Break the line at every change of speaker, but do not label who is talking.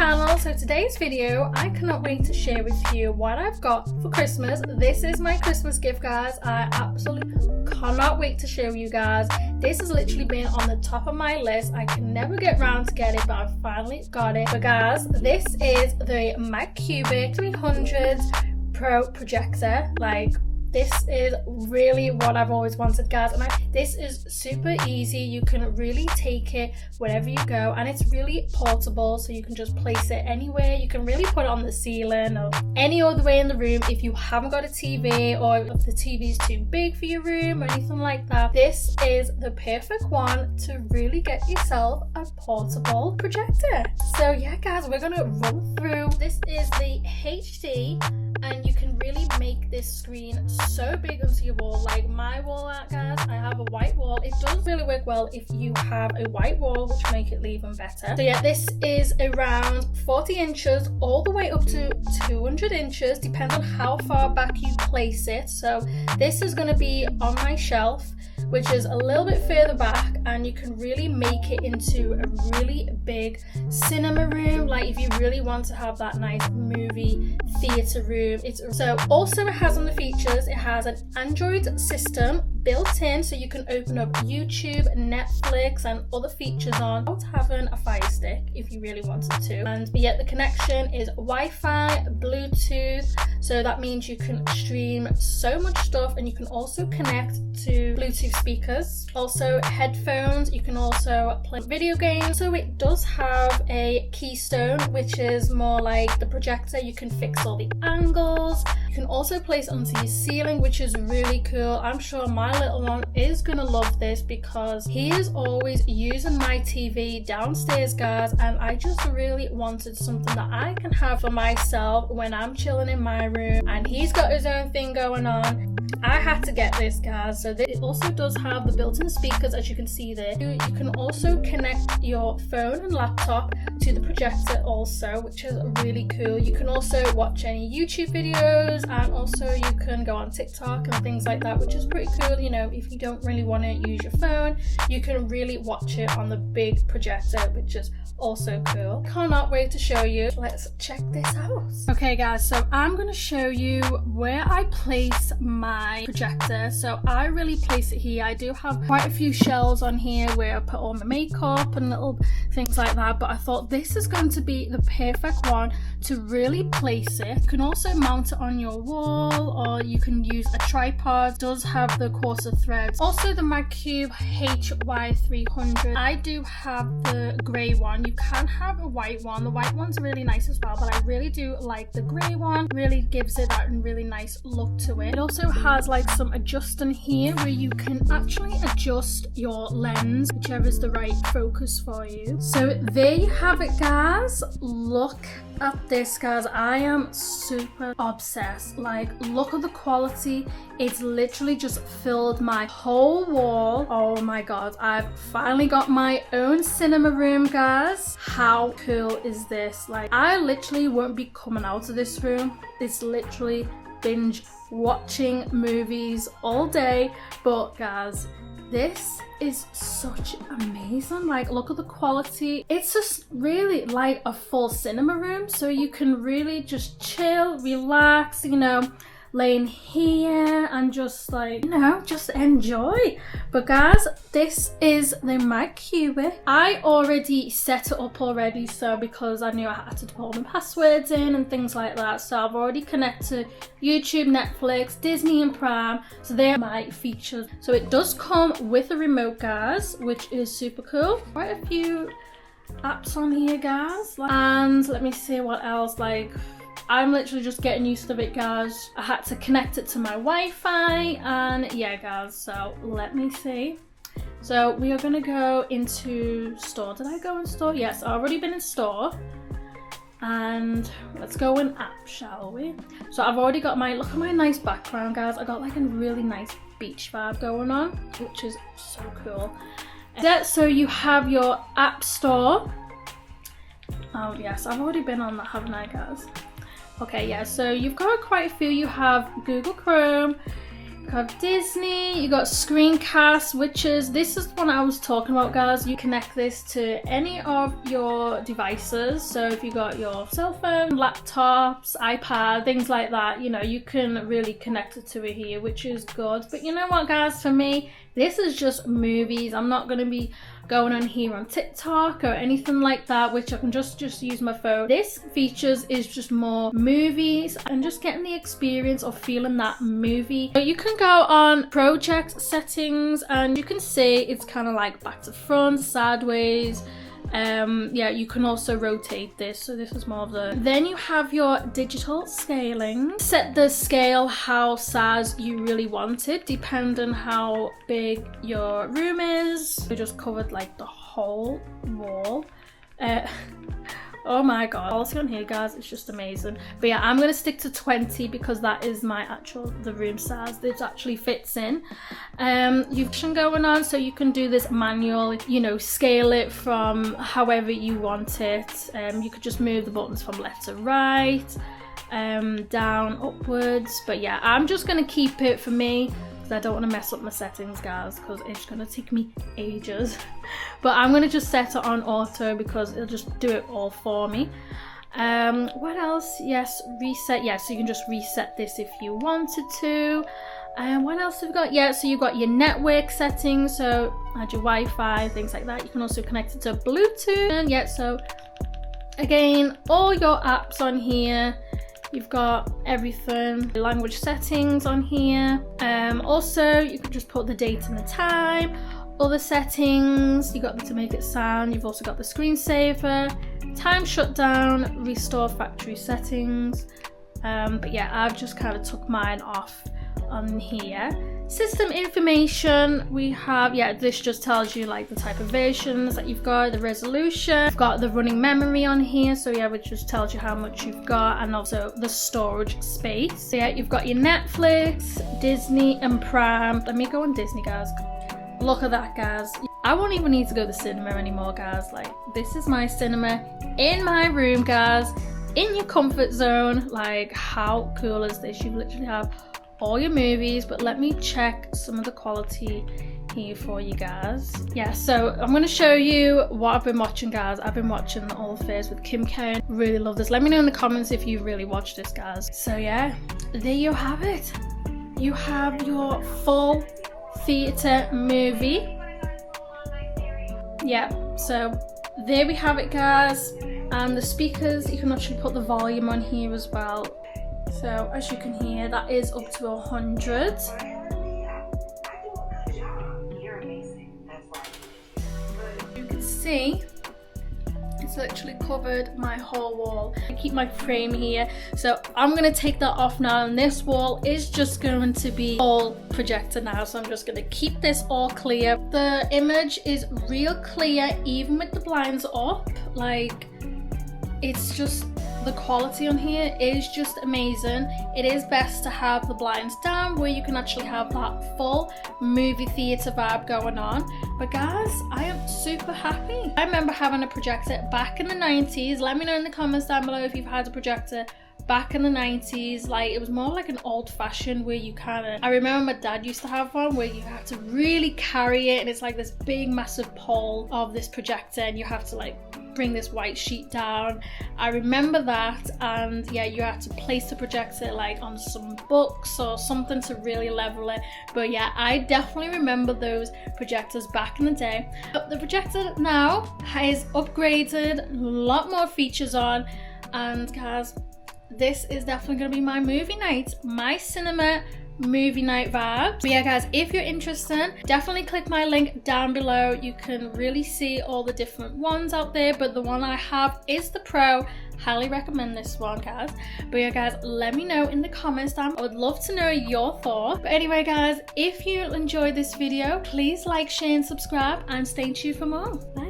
channel. So today's video, I cannot wait to share with you what I've got for Christmas. This is my Christmas gift, guys. I absolutely cannot wait to show you guys. This has literally been on the top of my list. I can never get around to get it, but I finally got it. But guys, this is the Magcubic HY300 Pro Projector. This is really what I've always wanted, guys, and this is super easy. You can really take it wherever you go, and it's really portable, so you can just place it anywhere. You can really put it on the ceiling or any other way in the room if you haven't got a TV, or if the TV is too big for your room or anything like that. This is the perfect one to really get yourself a portable projector. So yeah, guys, we're gonna run through. This is the HD, and you can really make this screen so big onto your wall. Like my wall, guys, I have a white wall. It does really work well if you have a white wall, which make it even better. So yeah, this is around 40 inches all the way up to 200 inches, depends on how far back you place it. So this is going to be on my shelf, which is a little bit further back, and you can really make it into a really big cinema room. Like if you really want to have that nice movie theater room. Also it has on the features, it has an Android system built in, so you can open up YouTube, Netflix, and other features on without having a Fire Stick if you really wanted to. And yet the connection is Wi-Fi, Bluetooth, so that means you can stream so much stuff, and you can also connect to Bluetooth speakers, also headphones. You can also play video games. So it does have a keystone, which is more like the projector. You can fix all the angles. You can also place it onto your ceiling, which is really cool. I'm sure my little one is gonna love this because he is always using my TV downstairs, guys, and I just really wanted something that I can have for myself when I'm chilling in my room, and he's got his own thing going on. I had to get this, guys. So it also does have the built-in speakers, as you can see there. You can also connect your phone and laptop to the projector also, which is really cool. You can also watch any YouTube videos, and also you can go on TikTok and things like that, which is pretty cool. You know, if you don't really want to use your phone, you can really watch it on the big projector, which is also cool. Cannot wait to show you. Let's check this out. Okay, guys, so I'm going to show you where I place my projector. So I really place it here. I do have quite a few shelves on here where I put all my makeup and little things like that, but I thought this is going to be the perfect one to really place it. You can also mount it on your wall, or you can use a tripod. It does have the quarter threads. Also the Magcubic HY300. I do have the grey one. You can have a white one. The white one's really nice as well, but I really do like the grey one. Really gives it that really nice look to it. It also has like some adjusting here where you can actually adjust your lens, whichever is the right focus for you. So there you have it, guys. Look at this, guys. I am super obsessed. Like, look at the quality. It's literally just filled my whole wall. Oh my god, I've finally got my own cinema room, guys. How cool is this? Like, I literally won't be coming out of this room. It's literally binge watching movies all day. But guys, this is such amazing. Like, look at the quality. It's just really like a full cinema room, so you can really just chill, relax, you know, laying here and just like, you know, just enjoy. But guys, this is the Magcubic. I already set it up already, so because I knew I had to put all my passwords in and things like that, so I've already connected YouTube, Netflix, Disney and Prime, so they're my features. So it does come with a remote, guys, which is super cool. Quite a few apps on here, guys, and let me see what else. Like, I'm literally just getting used to it, guys. I had to connect it to my Wi-Fi, and yeah, guys, so let me see. So we are gonna go into store. Did I go in store? Yes, I've already been in store. And let's go in app, shall we? So I've already got my, look at my nice background, guys. I got like a really nice beach vibe going on, which is so cool. So you have your app store. Oh yes, I've already been on that, haven't I, guys? Okay, yeah, so you've got quite a few. You have Google Chrome, You got Disney, you got Screencast, which is, this is the one I was talking about, guys. You connect this to any of your devices. So if you got your cell phone, laptops, iPad, things like that, you know, you can really connect it to it here, which is good. But you know what, guys, for me, this is just movies. I'm not going to be going on here on TikTok or anything like that, which I can just use my phone. This features is just more movies and just getting the experience of feeling that movie. So you can go on project settings and you can see it's kind of like back to front, sideways. Yeah, you can also rotate this, so this is more of the, then you have your digital scaling. Set the scale how size you really want it, depending how big your room is. We just covered like the whole wall. Oh my god, quality on here, guys, it's just amazing. But yeah, I'm gonna stick to 20 because that is my the room size this actually fits in. You've option going on, so you can do this manual, you know, scale it from however you want it. You could just move the buttons from left to right, down, upwards. But yeah, I'm just gonna keep it for me, I don't want to mess up my settings, guys, because it's going to take me ages. But I'm going to just set it on auto because it'll just do it all for me. What else? Yes, reset. Yeah, so you can just reset this if you wanted to. And what else have we got? Yeah, so you've got your network settings, so add your Wi-Fi, things like that. You can also connect it to Bluetooth. And yeah, so again, all your apps on here. You've got everything, language settings on here. Also, you can just put the date and the time. Other settings, you got to make it sound. You've also got the screensaver, time shutdown, restore factory settings. But yeah, I've just kind of took mine off on here. System information, we have, yeah, this just tells you like the type of versions that you've got, the resolution. You've got the running memory on here, so yeah, which just tells you how much you've got, and also the storage space. So yeah, you've got your Netflix, Disney and Prime. Let me go on Disney, guys. Look at that, guys. I won't even need to go to the cinema anymore, guys. Like, this is my cinema in my room, guys, in your comfort zone. Like, how cool is this? You literally have all your movies. But let me check some of the quality here for you guys. Yeah, so I'm going to show you what I've been watching, guys. I've been watching All Affairs with Kim K. Really love this. Let me know in the comments if you really watched this, guys. So yeah, there you have it. You have your full theater movie. Yeah, so there we have it, guys. And the speakers, you can actually put the volume on here as well. So as you can hear, that is up to 100. You can see it's literally covered my whole wall. I keep my frame here, so I'm gonna take that off now, and this wall is just going to be all projector now, so I'm just gonna keep this all clear. The image is real clear even with the blinds up. Like, it's just, the quality on here is just amazing. It is best to have the blinds down where you can actually have that full movie theater vibe going on. But guys, I am super happy. I remember having a projector back in the 90s. Let me know in the comments down below if you've had a projector back in the 90s. Like, it was more like an old-fashioned where you kind of, I remember my dad used to have one where you have to really carry it, and it's like this big massive pole of this projector, and you have to like bring this white sheet down. I remember that, and yeah, you had to place the projector like on some books or something to really level it. But yeah, I definitely remember those projectors back in the day. But the projector now is upgraded, a lot more features on, and guys, this is definitely going to be my movie night, my cinema movie night vibe. But yeah, guys, if you're interested, definitely click my link down below. You can really see all the different ones out there, but the one I have is the Pro. Highly recommend this one, guys. But yeah, guys, let me know in the comments down. I would love to know your thoughts. But anyway, guys, if you enjoyed this video, please like, share and subscribe, and stay tuned for more. Bye.